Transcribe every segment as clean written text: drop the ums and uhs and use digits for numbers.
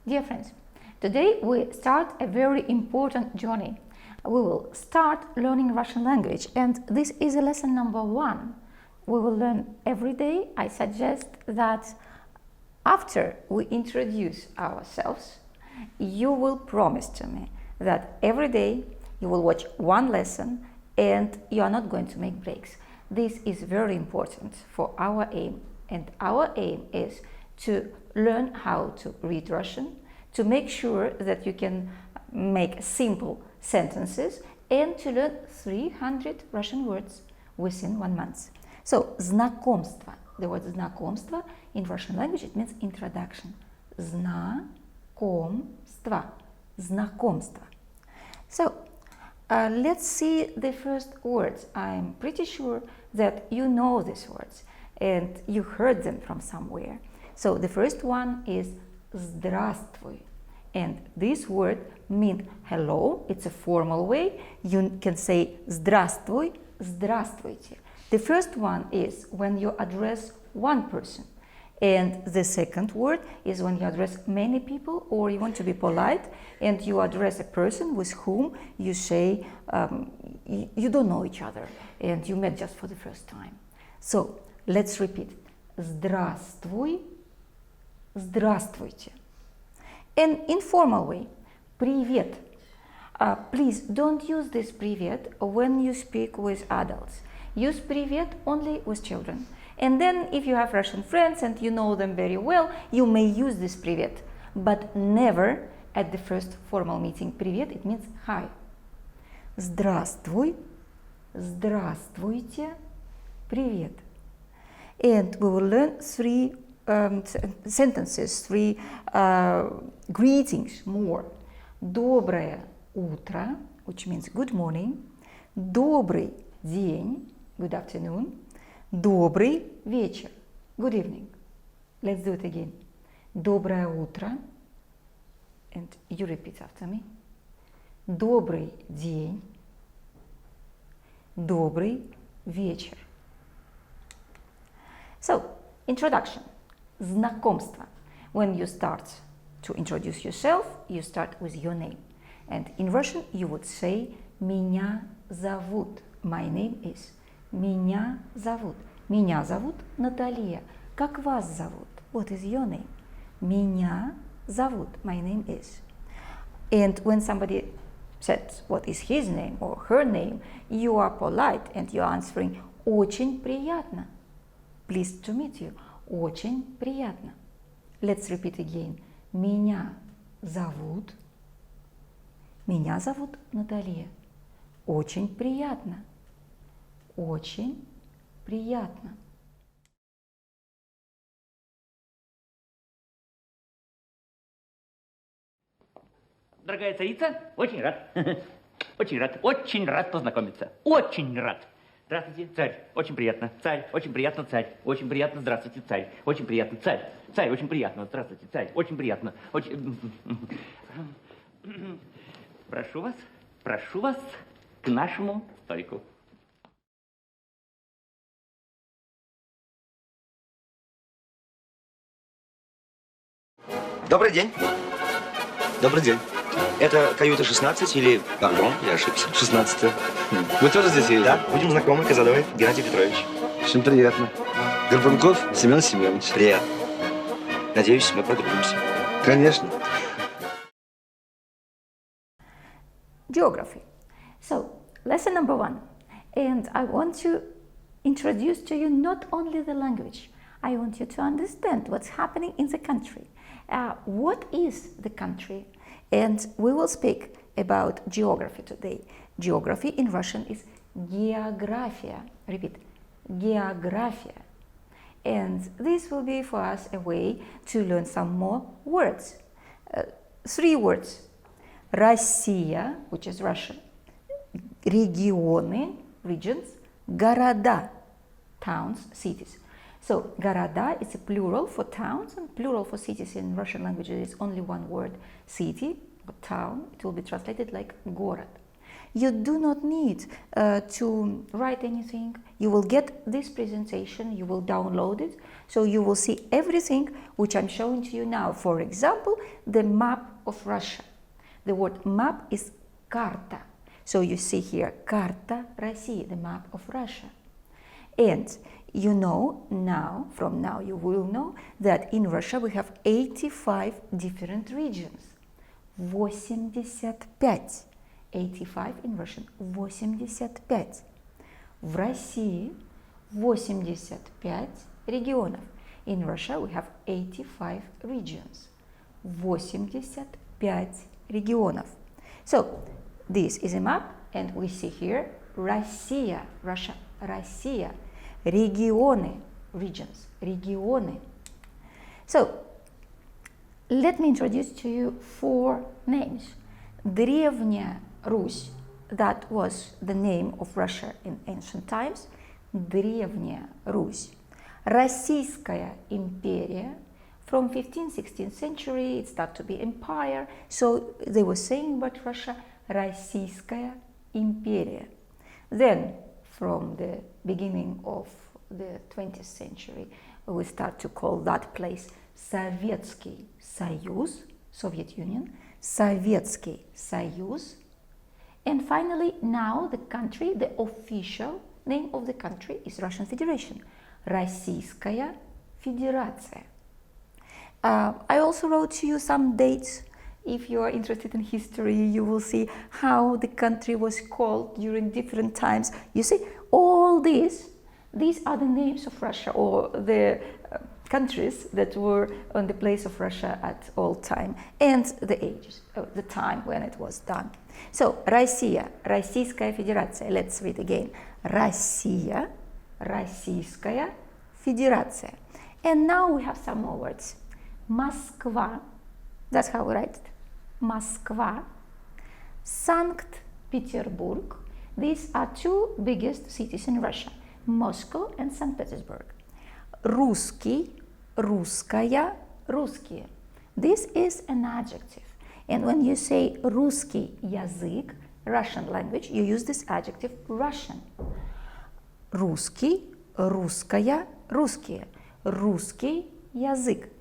Dear friends, today we start a very important journey. We will start learning Russian language, and this is a lesson number 1. We will learn every day. I suggest that after we introduce ourselves, you will promise to me that every day you will watch one lesson and you are not going to make breaks. This is very important for our aim, and our aim is to learn how to read Russian, to make sure that you can make simple sentences, and to learn 300 Russian words within 1 month. So, знакомство. The word знакомство in Russian language, it means introduction. Знакомство. Знакомство. So, let's see the first words. I'm pretty sure that you know these words and you heard them from somewhere. So, the first one is здравствуй. And this word means hello. It's a formal way. You can say здравствуй, здравствуйте. The first one is when you address one person. And the second word is when you address many people, or you want to be polite and you address a person with whom you say you don't know each other and you met just for the first time. So let's repeat. Здравствуй, здравствуйте. An informal way. Привет. Please don't use this привет when you speak with adults. Use привет only with children. And then if you have Russian friends and you know them very well, you may use this привет, but never at the first formal meeting. Привет, it means hi. Здравствуй, здравствуйте, привет. And we will learn 3 sentences, 3 greetings more. Доброе утро, which means good morning. Добрый день, good afternoon. Добрый вечер, good evening. Let's do it again. Доброе утро, and you repeat after me. Добрый день, добрый вечер. So, introduction. Знакомство. When you start to introduce yourself, you start with your name. And in Russian you would say меня зовут. My name is. Меня зовут. Меня зовут Наталья. Как вас зовут? What is your name? Меня зовут. My name is. And when somebody says what is his name or her name, you are polite and you are answering очень приятно. Pleased to meet you. Очень приятно. Let's repeat again. Меня зовут. Меня зовут Наталья. Очень приятно. Очень приятно. Дорогая царица, очень рад. Очень рад познакомиться. Очень рад. Здравствуйте, царь. Очень приятно. Царь. Очень приятно, царь. Очень приятно. Здравствуйте, царь. Очень приятно, царь. Царь. Очень приятно. Здравствуйте, царь. Очень приятно. Прошу вас к нашему столику. Добрый день. Добрый день. Это каюта 16 или... Пардон, я ошибся. 16. Вы тоже здесь едете? Да, будем знакомы. Казадой Геннадий Петрович. Очень приятно. Горбунков Семен Семенович. Приятно. Надеюсь, мы подружимся. Конечно. Geography. So, lesson number 1. And I want to introduce to you not only the language. I want you to understand what's happening in the country. What is the country? And we will speak about geography today. Geography in Russian is география. Repeat, география. And this will be for us a way to learn some more words. 3 words. Россия, which is Russia. Регионы, regions. Города, towns, cities. So, города is a plural for towns, and plural for cities in Russian language is only one word. City or town, it will be translated like город. you do not need to write anything. You will get this presentation, you will download it, so you will see everything which I'm showing to you now. For example, the map of Russia. The word map is karta. So you see here, Karta России, the map of Russia. And you know now, from now you will know, that in Russia we have 85 different regions. 85. 85 in Russian. 85. В России 85 регионов. In Russia we have 85 regions. 85 регионов. So, this is a map, and we see here Россия, Russia, Россия, регионы, regions, регионы. So, let me introduce to you 4 names. Древняя Русь, that was the name of Russia in ancient times. Древняя Русь. Российская империя. From 15th, 16th century, it started to be empire. So they were saying about Russia, Российская империя. Then, from the beginning of the 20th century, we start to call that place Советский Союз, Soviet Union, Советский Союз. And finally, now the country, the official name of the country is Russian Federation, Российская Федерация. I also wrote to you some dates. If you are interested in history, you will see how the country was called during different times. You see, all these are the names of Russia, or the countries that were on the place of Russia at all time, and the ages, the time when it was done. So, Россия, Российская Федерация. Let's read again. Россия, Российская Федерация. And now we have some more words. Москва, that's how we write it. Москва, Санкт-Петербург. These are 2 biggest cities in Russia, Moscow and St. Petersburg. Русский, русская, русские. This is an adjective. And when you say русский язык, Russian language, you use this adjective Russian. Русский, русская, русские. Русский язык.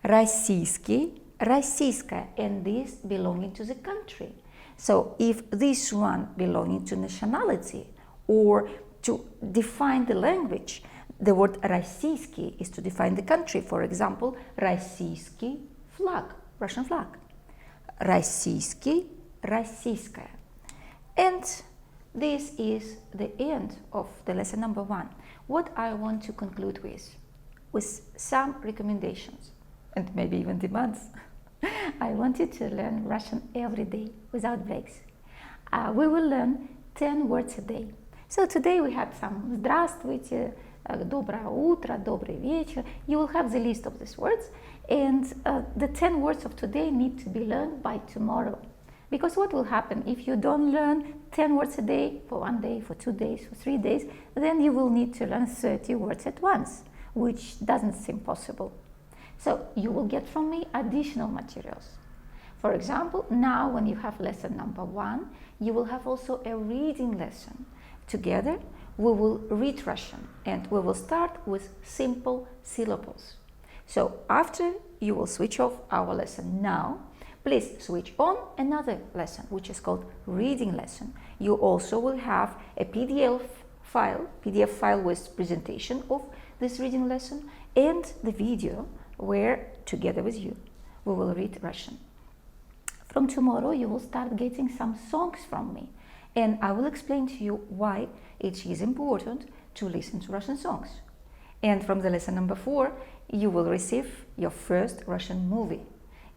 Российский, российская, and this belonging to the country. So if this one belonging to nationality or to define the language, the word российский is to define the country. For example, российский флаг, Russian flag. Российский, российская. And this is the end of the lesson number 1. What I want to conclude with some recommendations and maybe even demands. I want you to learn Russian every day without breaks. We will learn 10 words a day. So today we had some здравствуйте, доброе утро, добрый вечер. You will have the list of these words, and the 10 words of today need to be learned by tomorrow. Because what will happen if you don't learn 10 words a day for 1 day, for 2 days, for 3 days, then you will need to learn 30 words at once, which doesn't seem possible. So you will get from me additional materials. For example, now when you have lesson number 1, you will have also a reading lesson. Together, we will read Russian, and we will start with simple syllables. So after you will switch off our lesson now, please switch on another lesson, which is called reading lesson. You also will have a PDF file with presentation of this reading lesson and the video where, together with you, we will read Russian. From tomorrow, you will start getting some songs from me, and I will explain to you why it is important to listen to Russian songs. And from the lesson number 4, you will receive your first Russian movie.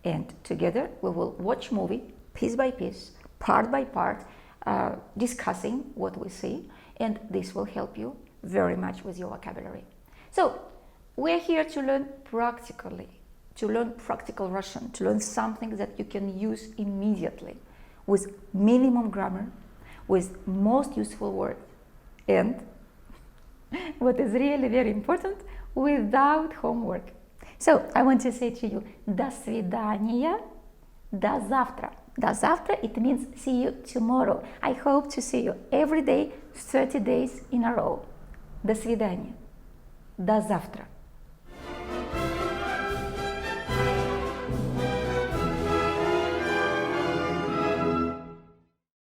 And together, we will watch movie piece by piece, part by part, discussing what we see, and this will help you very much with your vocabulary. So, we're here to learn practically, to learn practical Russian, to learn something that you can use immediately with minimum grammar, with most useful words, and what is really very important, without homework. So, I want to say to you, до свидания, до завтра. До завтра, it means see you tomorrow. I hope to see you every day, 30 days in a row. До свидания. До завтра.